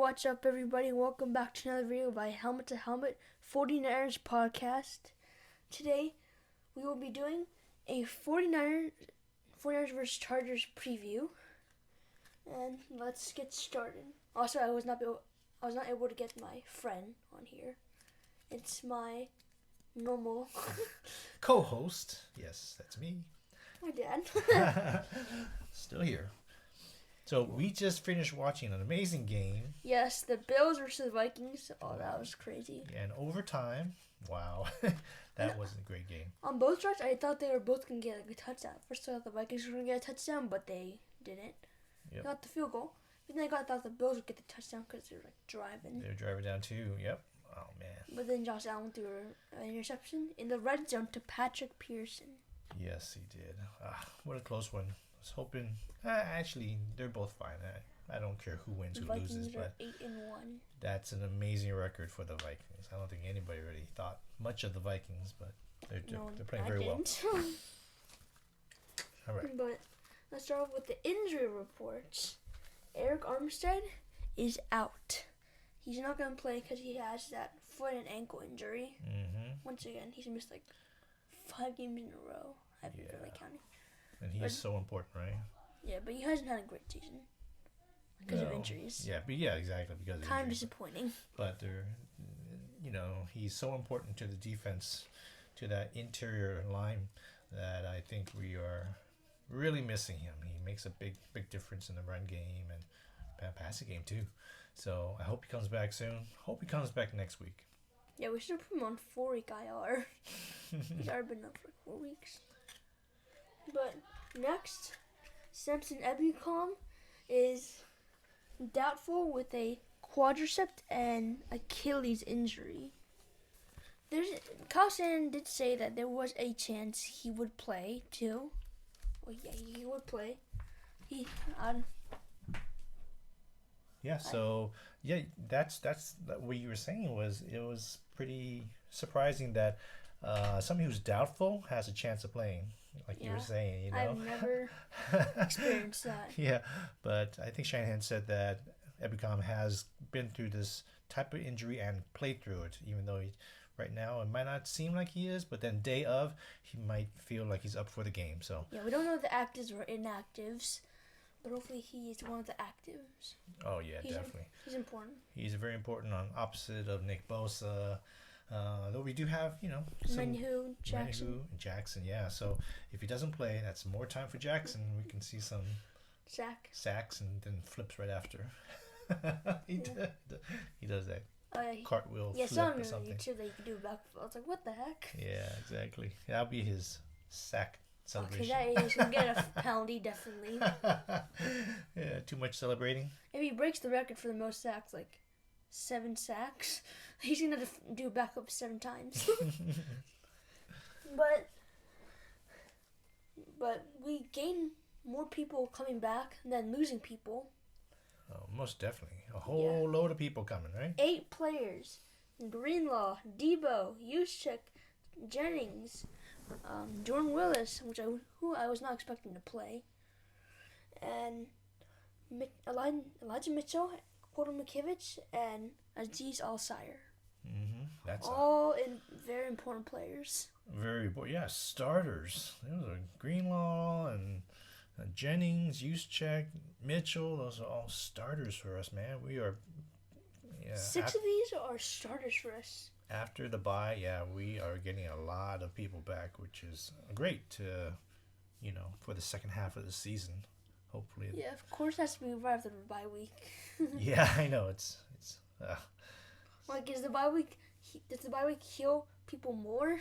What's up, everybody? Welcome back to another video by Helmet to Helmet 49ers podcast. Today, we will be doing a 49ers vs. Chargers preview. And let's get started. Also, I was not able to get my friend on here. It's my normal co-host. Yes, that's me. My dad. Still here. So we just finished watching an amazing game. Yes, the Bills versus the Vikings. Oh, that was crazy. And overtime, wow, that was a great game. On both drives, I thought they were both going to get a touchdown. First, I thought the Vikings were going to get a touchdown, but they didn't. Yep. They got the field goal. But then I thought the Bills would get the touchdown because they were driving. They were driving down too. Yep. Oh man. But then Josh Allen threw an interception in the red zone to Patrick Pearson. Yes, he did. What a close one. I was hoping. Actually, they're both fine. I don't care who wins, The who Vikings loses, are but 8-1. that's an amazing record for the Vikings. I don't think anybody really thought much of the Vikings, but they're playing very well. All right. But let's start off with the injury reports. Eric Armstead is out. He's not going to play because he has that foot and ankle injury. Mm-hmm. Once again, he's missed like 5 games in a row. I haven't really counted. And he's so important, right? Yeah, but he hasn't had a great season because of injuries. Yeah, exactly, because of Kind of injuries. disappointing. But he's so important to the defense, to that interior line, that I think we are really missing him. He makes a big difference in the run game and passing game too. So I hope he comes back soon. Hope he comes back next week. Yeah, we should put him on 4-week IR. He's already been up for 4 weeks. But next, Samson Ebukam is doubtful with a quadricep and Achilles injury. Kyle Shanahan did say that there was a chance he would play too. Well, yeah, he would play. That's what you were saying. It was pretty surprising that somebody who's doubtful has a chance of playing, like you were saying. I've never experienced that. Yeah, but I think Shanahan said that Ebukam has been through this type of injury and played through it, even though right now it might not seem like he is, but then day of, he might feel like he's up for the game. So yeah, we don't know the actives or inactives, but hopefully he is one of the actives. Oh yeah, definitely. He's important. He's very important on opposite of Nick Bosa. Though we do have, Menhu, Jackson, yeah. So if he doesn't play, that's more time for Jackson. We can see some sacks and then flips right after. He does that cartwheel flip or something. YouTube that you can do a backflip. I was like, what the heck? Yeah, exactly. That'll be his sack celebration. Okay, he's gonna get a penalty, definitely. Yeah, too much celebrating. If he breaks the record for the most sacks, like 7 sacks, he's gonna do a backup 7 times. But we gain more people coming back than losing people. Oh, most definitely. A whole load of people coming, right? 8 players. Greenlaw, Debo, Juszczyk, Jennings, Jordan Willis, who I was not expecting to play, and Elijah Mitchell, Porter McKivitz, and Azeez Al-Sire. Mm-hmm. That's all very important players. Very important. Yeah, starters. Those are Greenlaw and Jennings, Juszczyk, Mitchell. Those are all starters for us, man. We are. Yeah. 6 of these are starters for us. After the bye, we are getting a lot of people back, which is great. For the second half of the season, hopefully. Yeah, of course, it has to be right after the bye week. Yeah, I know it's. Like, does the bye week heal people more?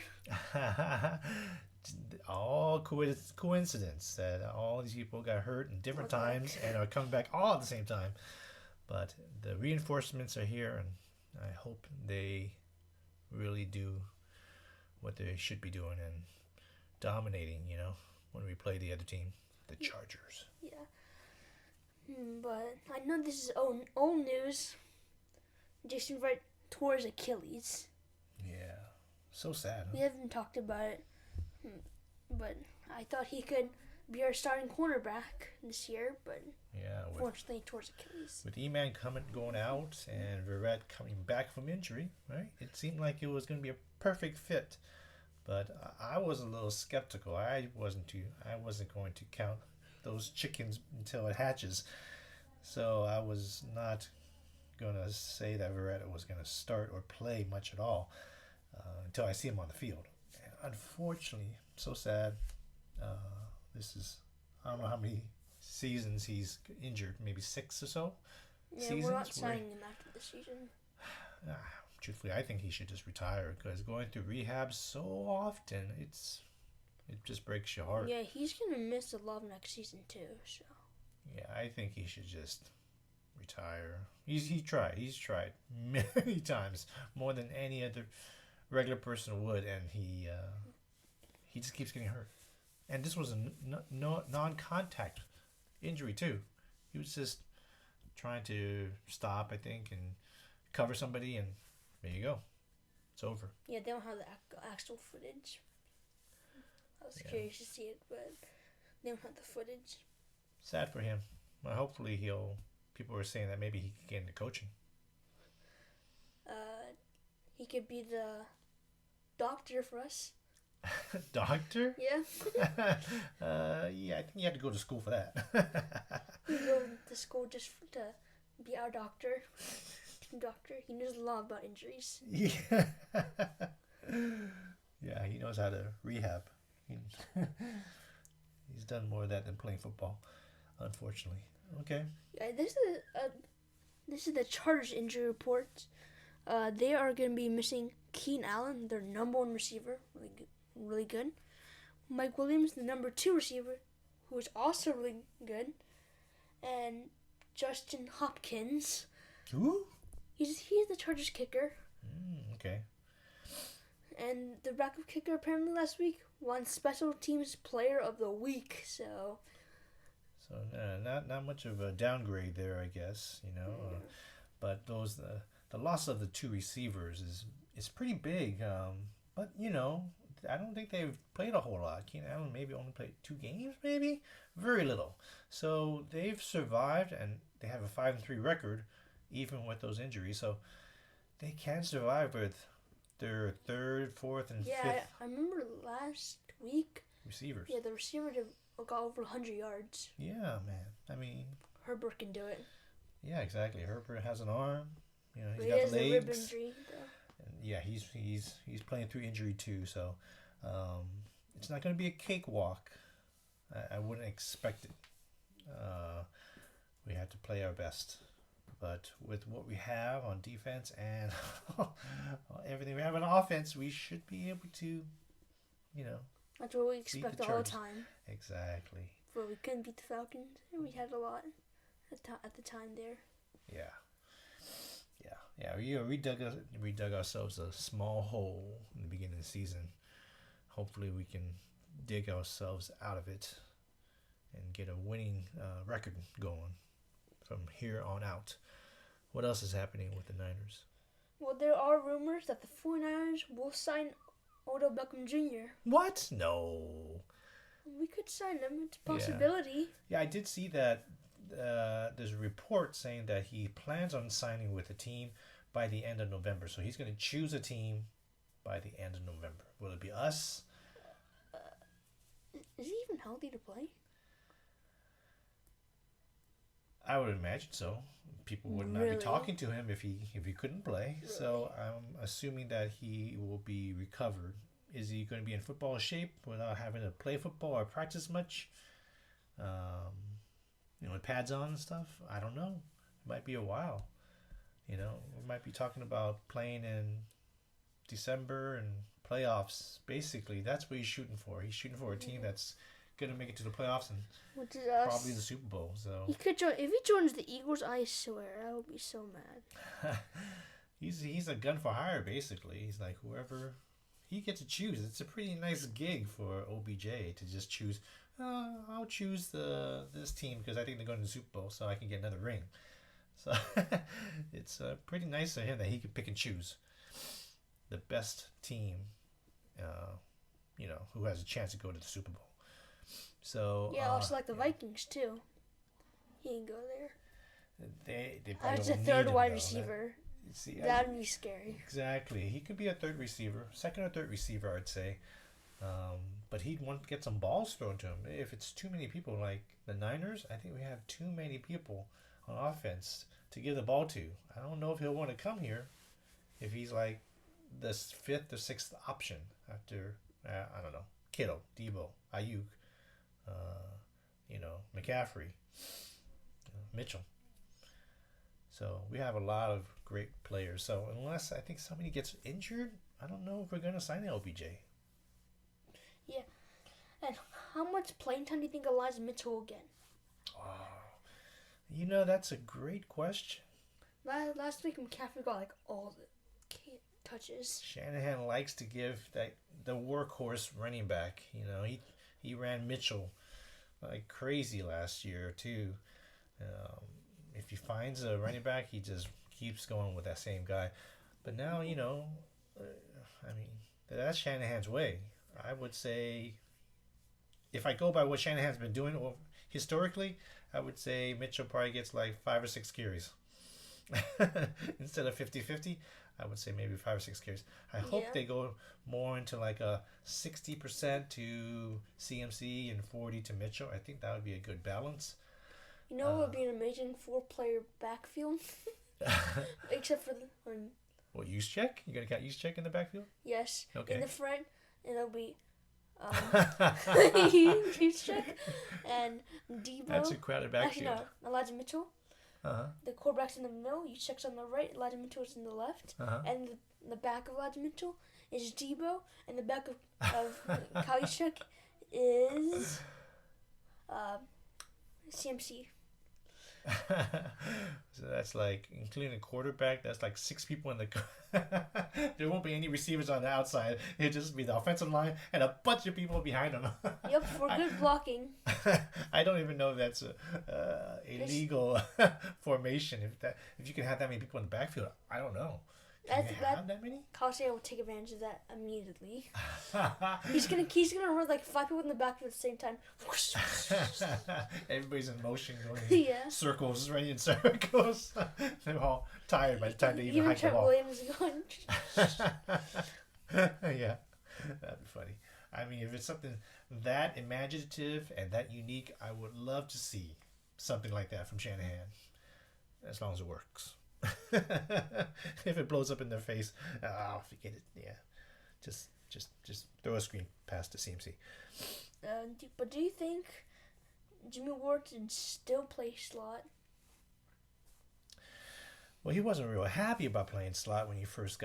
All coincidence that all these people got hurt in different times and are coming back all at the same time. But the reinforcements are here, and I hope they really do what they should be doing and dominating, when we play the other team, the Chargers. Yeah. But I know this is old news. Jason Wright tore his Achilles. Yeah. So sad, huh? We haven't talked about it. But I thought he could be our starting cornerback this year, but Yeah, unfortunately towards Achilles. with E-Man going out and Verrett coming back from injury, right? It seemed like it was going to be a perfect fit, but I was a little skeptical. I wasn't going to count those chickens until it hatches, so I was not going to say that Verrett was going to start or play much at all until I see him on the field. And unfortunately, so sad. This is, I don't know how many seasons he's injured, maybe 6 or so. Yeah, seasons we're not where- signing him after the season. Truthfully, I think he should just retire because going through rehab so often, it just breaks your heart. Yeah, he's gonna miss a lot of next season too. So Yeah, I think he should just retire. He's tried many times, more than any other regular person would, and he just keeps getting hurt. And this was a non-contact injury too. He was just trying to stop, I think, and cover somebody, and there you go. It's over. yeah, they don't have the actual footage. I was Yeah. curious to see it, but they don't have the footage. Sad for him. Well, hopefully people were saying that maybe he could get into coaching. He could be the doctor for us. Doctor? Yeah, Yeah, I think you have to go to school for that. he go to school just to be our doctor. Doctor, he knows a lot about injuries. Yeah. Yeah, he knows how to rehab. He's done more of that than playing football, unfortunately. Okay. Yeah, this is the Chargers injury report. They are going to be missing Keenan Allen, their number 1 receiver, really good. Mike Williams, the number 2 receiver, who is also really good, and Justin Hopkins. Who? He's the Chargers kicker, Okay. and the backup kicker apparently last week won Special Teams Player of the Week. So So not much of a downgrade there, I guess. But the loss of the 2 receivers is pretty big. But I don't think they've played a whole lot. Keenan Allen maybe only played 2 games, maybe very little. So they've survived, and they have a 5-3 record, even with those injuries. So they can survive with their 3rd, 4th, and 5th I remember last week. receivers. Yeah, the receiver got over 100 yards. Yeah, man. I mean, Herbert can do it. yeah, exactly. Herbert has an arm. He's But he got has the a rib legs. injury, though. And yeah, he's playing through injury too. So it's not going to be a cakewalk. I wouldn't expect it. We have to play our best. But with what we have on defense and everything we have on offense, we should be able to, That's what we Beat expect the all the Chargers. time. exactly. But we couldn't beat the Falcons, and we had a lot at the time there. Yeah. We dug ourselves a small hole in the beginning of the season. Hopefully, we can dig ourselves out of it and get a winning record going from here on out. What else is happening with the Niners? Well, there are rumors that the 49ers will sign Odell Beckham Jr. What? No. We could sign him. It's a Yeah. possibility. Yeah, I did see that. There's a report saying that he plans on signing with a team by the end of November. So he's going to choose a team by the end of November. Will it be us? Is he even healthy to play? I would imagine so. People would not Really? be talking to him if he couldn't play. So I'm assuming that he will be recovered. Is he going to be in football shape without having to play football or practice much? With pads on and stuff? I don't know. It might be a while. We might be talking about playing in December and playoffs. Basically, that's what he's shooting for. He's shooting for a team that's going to make it to the playoffs and Which is us. probably the Super Bowl. So He could join. If he joins the Eagles, I swear I would be so mad. he's a gun for hire, basically. He's like whoever he gets to choose. It's a pretty nice gig for OBJ to just choose. I'll choose this team because I think they're going to the Super Bowl, so I can get another ring. So it's pretty nice of him that he can pick and choose the best team, who has a chance to go to the Super Bowl. So Yeah, also like the Vikings too. He can go there. they probably As a don't third need him, wide though. receiver, See, that'd be scary. exactly. He could be a third receiver, second or third receiver, I'd say. But he'd want to get some balls thrown to him. If it's too many people, like the Niners, I think we have too many people on offense to give the ball to. I don't know if he'll want to come here if he's like the fifth or sixth option after, I don't know, Kittle, Debo, Ayuk, McCaffrey, Mitchell. So we have a lot of great players. So unless I think somebody gets injured, I don't know if we're going to sign LBJ. Yeah. And how much playing time do you think Elijah Mitchell will get? Oh, that's a great question. Last week, McCaffrey got like all the touches. Shanahan likes to give the workhorse running back. He ran Mitchell like crazy last year too. If he finds a running back, he just keeps going with that same guy. But now, that's Shanahan's way. I would say, if I go by what Shanahan's been doing historically, I would say Mitchell probably gets like 5 or 6 carries. Instead of 50-50, I would say maybe 5 or 6 carries. I hope they go more into like a 60% to CMC and 40 to Mitchell. I think that would be a good balance. It would be an amazing 4-player backfield. Except for What, Juszczyk? You gonna count Juszczyk in the backfield? Yes. Okay. In the front, it'll be Juszczyk and Debo. That's a crowded backfield. Actually, no, Elijah Mitchell. The quarterback's in the middle. Juszczyk's on the right. Elijah Mitchell's in the left. And the back of Elijah Mitchell is Debo, and the back of Kyle Juszczyk is CMC. So that's like, including a quarterback, that's like 6 people in the there won't be any receivers on the outside. It'll just be the offensive line and a bunch of people behind them. Yep, for good blocking. I don't even know if that's a legal formation. If you can have that many people in the backfield, I don't know. Can you have that many? Colorado will take advantage of that immediately. He's gonna run like 5 people in the backfield at the same time. Everybody's in motion, going circles, running in circles. They're all tired by the time they even hike the ball. Williams is going. Yeah, that'd be funny. I mean, if it's something that imaginative and that unique, I would love to see something like that from Shanahan, as long as it works. If it blows up in their face, forget it. Yeah, just throw a screen pass to CMC. But do you think Jimmy Ward can still play slot? Well, he wasn't real happy about playing slot when he first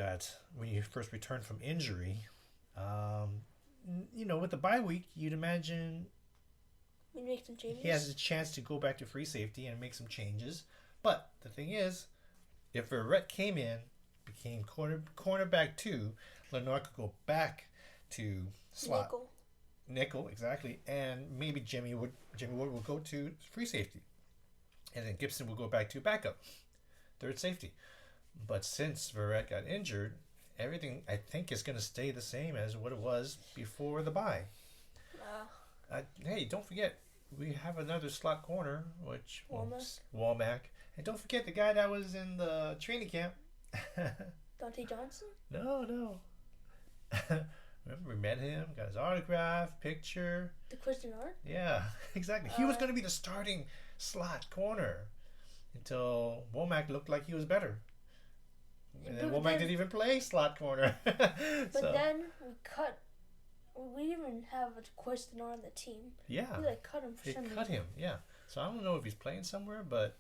returned from injury. With the bye week, you'd imagine We make some changes. he has a chance to go back to free safety and make some changes. But the thing is, if Verrett came in, became cornerback 2, Lenoir could go back to slot. Nickel, exactly. And maybe Jimmy Ward will go to free safety. And then Gibson will go back to backup, third safety. But since Verrett got injured, everything, I think, is going to stay the same as what it was before the bye. Hey, don't forget, we have another slot corner, which Womack. And don't forget the guy that was in the training camp. Dante Johnson? No. Remember, we met him, got his autograph, picture. The Cuisinart? Yeah, exactly. He was going to be the starting slot corner until Womack looked like he was better. And then Womack didn't even play slot corner. But then we didn't even have a Cuisinart on the team. Yeah. We cut him for some reason. They cut him, yeah. So I don't know if he's playing somewhere, but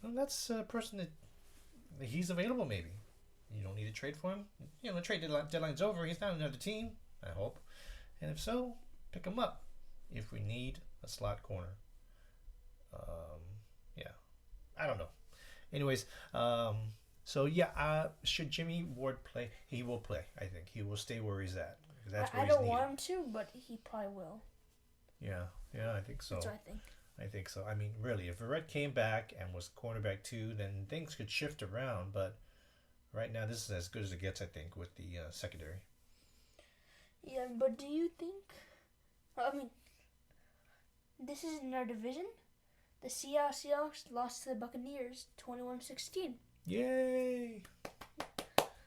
that's a person that he's available maybe. You don't need to trade for him. The trade deadline's over. He's not another team, I hope. And if so, pick him up if we need a slot corner. Yeah. I don't know. Anyways, should Jimmy Ward play? He will play, I think. He will stay where he's at. That's where I don't want him to, but he probably will. Yeah, I think so. That's what I think. I think so. I mean, really, if Verrett came back and was cornerback 2, then things could shift around. But right now, this is as good as it gets, I think, with the secondary. Yeah, but do you think... This is in our division. The Seattle Seahawks lost to the Buccaneers 21-16. Yay!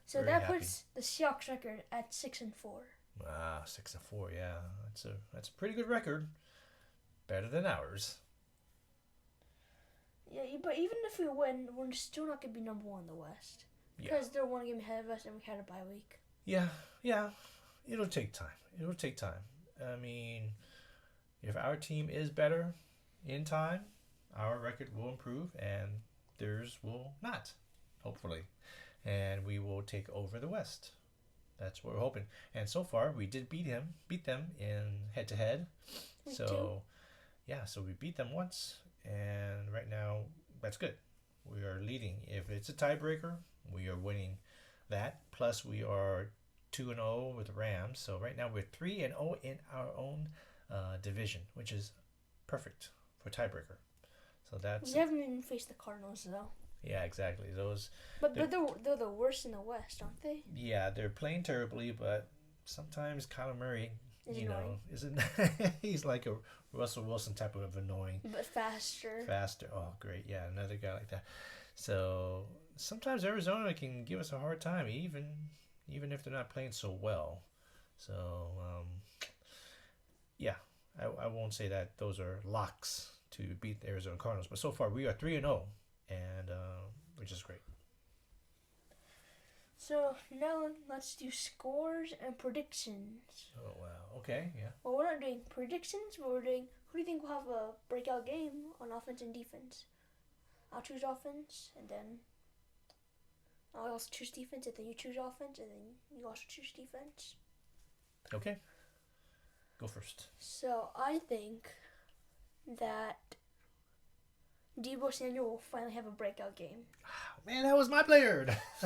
So Very that happy. puts the Seahawks record at 6-4. Ah, 6-4. Yeah, that's a pretty good record. Better than ours. Yeah, but even if we win, we're still not gonna be number one in the West because they're one game ahead of us, and we had a bye week. Yeah. It'll take time. I mean, if our team is better in time, our record will improve, and theirs will not, hopefully, and we will take over the West. That's what we're hoping. And so far, we did beat them in head-to-head. So we beat them once, and right now that's good. We are leading. If it's a tiebreaker, we are winning that. Plus, we are 2-0 with the Rams. So right now we're 3-0 in our own division, which is perfect for tiebreaker. So that's We haven't even faced the Cardinals though. yeah, exactly. Those. But they're the worst in the West, aren't they? Yeah, they're playing terribly, but sometimes Kyler Murray, Is you know, annoying. isn't he's like a Russell Wilson type of annoying. But faster. Faster. Oh, great. Yeah, another guy like that. So sometimes Arizona can give us a hard time, even if they're not playing so well. So yeah, I won't say that those are locks to beat the Arizona Cardinals, but so far we are 3-0, and which is great. So now let's do scores and predictions. Oh wow. Okay. Yeah. Well, we're not doing predictions, but we're doing who do you think will have a breakout game on offense and defense? I'll choose offense, and then I'll also choose defense, and then you choose offense, and then you also choose defense. Okay. Go first. So I think that Deebo Samuel will finally have a breakout game. Man, that was my player.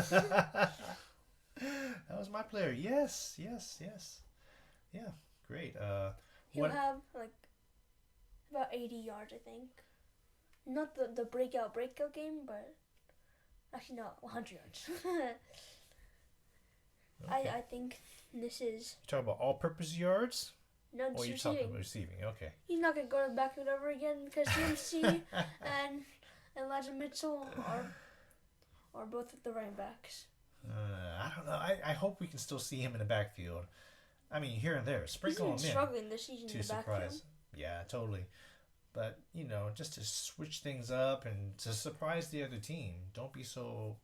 That was my player. Yes. Yeah, great. He'll What? have like about 80 yards, I think. Not the breakout game, but actually no, 100 yards. Okay. I think this is You talking about all-purpose yards, no or you receiving. talking about receiving? Okay. He's not gonna go to the backfield ever again because CMC and Elijah Mitchell are both the running backs. I don't know. I hope we can still see him in the backfield. I mean, here and there, He's sprinkle been him in struggling this season in to the backfield. surprise. Yeah, totally. But just to switch things up and to surprise the other team. Don't be so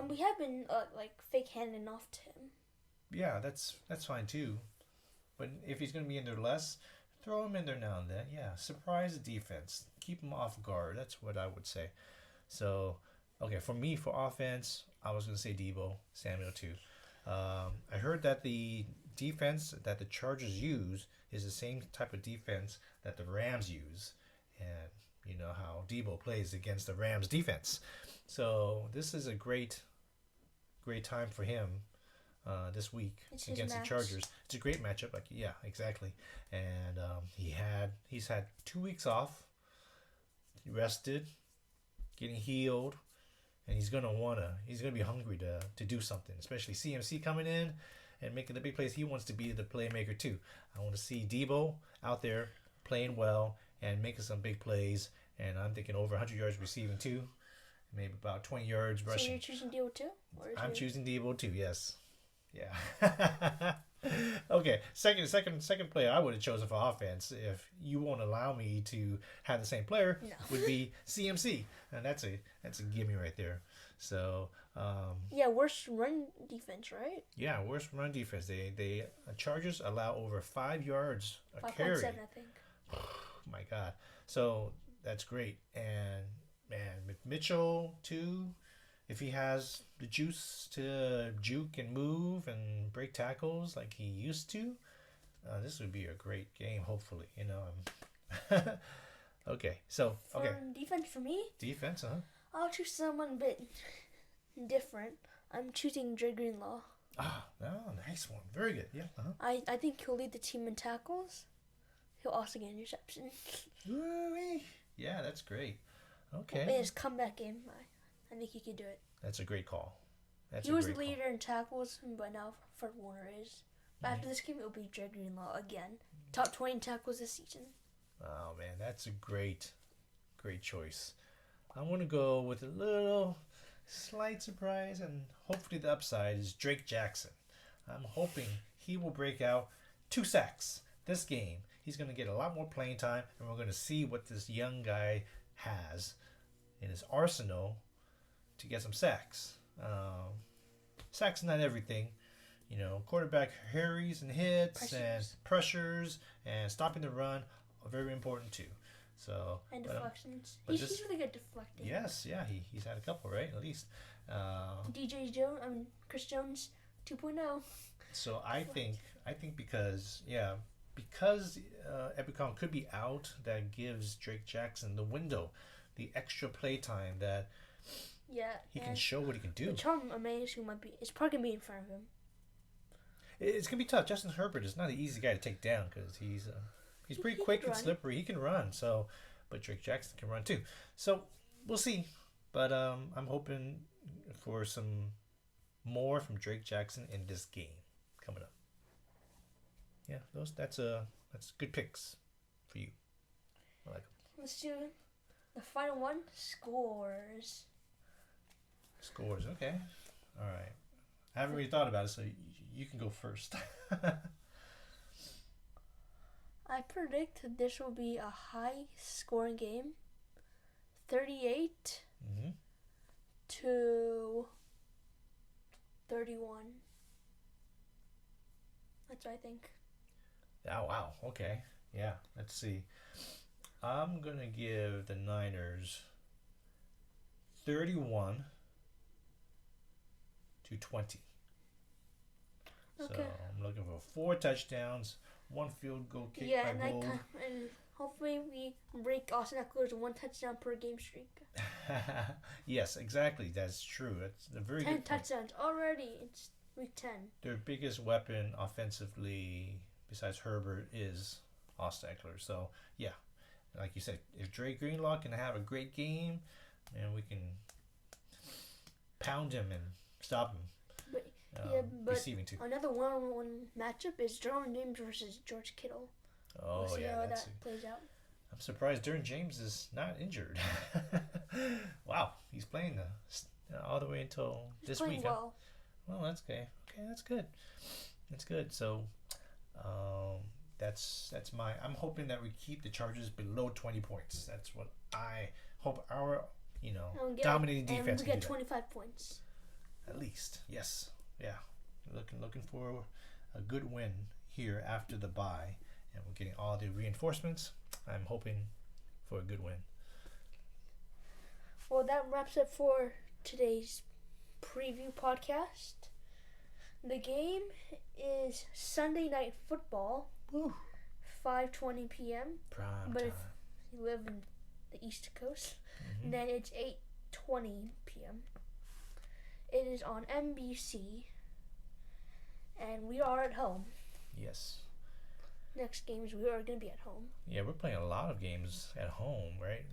We have been like fake handing off to him. Yeah, that's fine too. But if he's going to be in there less, throw him in there now and then. Yeah, surprise the defense. Keep him off guard. That's what I would say. So, okay, for me, for offense, I was going to say Deebo Samuel too. I heard that the defense that the Chargers use is the same type of defense that the Rams use. And you know how Deebo plays against the Rams defense. So this is a great time for him this week It's his against the match. Chargers. It's a great matchup. Like yeah, exactly. And he's had 2 weeks off, rested, getting healed, and he's gonna be hungry to do something. Especially CMC coming in and making the big plays. He wants to be the playmaker too. I want to see Deebo out there playing well and making some big plays. And I'm thinking over 100 yards receiving too, maybe about 20 yards So rushing. you're choosing Deebo too? I'm choosing Deebo too. Yes. Yeah. Okay. Second player I would have chosen for offense if you won't allow me to have the same player No. would be CMC, and that's a gimme right there. So Yeah, worst run defense, right? yeah, worst run defense. They Chargers allow over 5 yards a 5.7, carry. I think. My God. So that's great. And man, with Mitchell too, if he has the juice to juke and move and break tackles like he used to, this would be a great game. Hopefully, Okay. So For defense for me, defense, huh? I'll choose someone a bit different. I'm choosing Dre Greenlaw. Ah, oh, nice one. Very good. Yeah. I think he'll lead the team in tackles. He'll also get an interception. Woo-wee. Yeah, that's great. In Okay. his comeback game, I think he could do it. That's a great call. That's He a was the great call. leader in tackles, but now Fred Warner is. After this game, it will be Dre Greenlaw again. Top 20 tackles this season. Oh man, that's a great choice. I'm gonna go with a little slight surprise, and hopefully the upside is Drake Jackson. I'm hoping he will break out 2 sacks this game. He's gonna get a lot more playing time, and we're gonna see what this young guy has in his arsenal to get some sacks. Sacks not everything. Quarterback hurries and hits and pressures and stopping the run are very important too. So and deflections. He's really good deflecting. Yes, yeah, he's had a couple, right? At least. Chris Jones 2.0. So I think because Ebukam could be out, that gives Drake Jackson the window, the extra play time that he can show what he can do. Tom Amazing is probably gonna be in front of him. It's gonna be tough. Justin Herbert is not an easy guy to take down because he's pretty quick and slippery. He can run. So, but Drake Jackson can run too. So we'll see. But I'm hoping for some more from Drake Jackson in this game coming up. Yeah, that's good picks for you. I like them. Let's do the final one. Scores. Okay. All right. I haven't really thought about it, so you can go first. I predict this will be a high-scoring game. 38 to 31. That's what I think. Oh, wow. Okay. Yeah. Let's see. I'm going to give the Niners 31 to 20. Okay. So I'm looking for 4 touchdowns, 1 field goal kick by Gold. And hopefully we break Austin Eckler's 1 touchdown per game streak. Yes, exactly. That's true. It's a very 10 good point. touchdowns already. It's week 10. Their biggest weapon offensively, besides Herbert, is Austin Eckler. So yeah, like you said, if Dre Greenlaw can have a great game, and we can pound him and stop him. But receiving too. Another one-on-one matchup is Derwin James versus George Kittle. Oh, we'll see yeah, how that plays out. I'm surprised Derwin James is not injured. Wow, he's playing all the way until this week. Well. Huh? Well, that's okay. Okay, that's good. That's good. So, that's my. I'm hoping that we keep the Chargers below 20 points. That's what I hope our dominating defense. And we get 25 points. At least, yes. Yeah, looking for a good win here after the bye, and we're getting all the reinforcements. I'm hoping for a good win. Well, that wraps up for today's preview podcast. The game is Sunday Night Football, 5:20 p.m. Prime but time. If you live in the East Coast, then it's 8:20 p.m. It is on NBC, and we are at home. Yes. Next games, we are going to be at home. Yeah, we're playing a lot of games at home, right?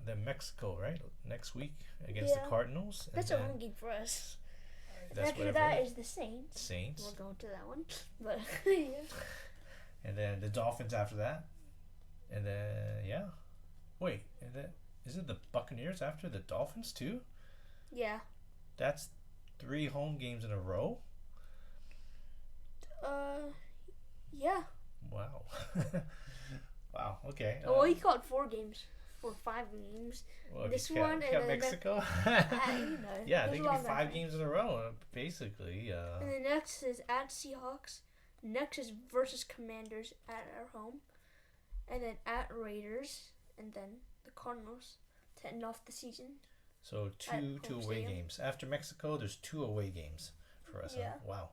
Then Mexico, right? Next week against the Cardinals. That's a home game for us. That's after that is the Saints. Saints. We're going to that one. But yeah. And then the Dolphins after that. And then, wait, and then is it the Buccaneers after the Dolphins too? Yeah. That's 3 home games in a row? Yeah. Wow. Wow, okay. He called 4 games. Or 5 games. Well, this one one and then Mexico. Yeah, they can be 5 games in a row, basically. And the next is at Seahawks. Next is versus Commanders at our home. And then at Raiders. And then the Cardinals to end off the season. So two away games. After Mexico, there's 2 away games for us. Yeah. Huh? Wow.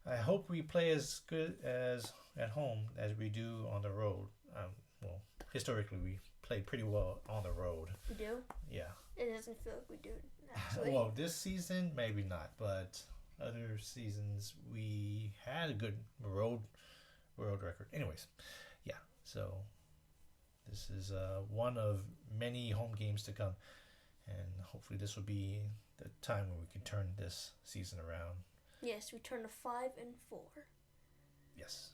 I hope we play as good as at home as we do on the road. Well, historically, we played pretty well on the road. We do? Yeah. It doesn't feel like we do, actually. Well, this season, maybe not. But other seasons, we had a good road record. Anyways, yeah. So this is one of many home games to come. And hopefully this will be the time when we can turn this season around. Yes, we turn to 5-4. Yes.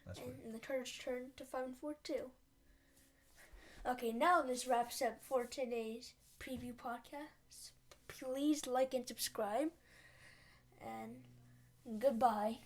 That's right. And the Chargers turned to 5-4 too. Okay, now this wraps up for today's preview podcast. Please like and subscribe. And goodbye.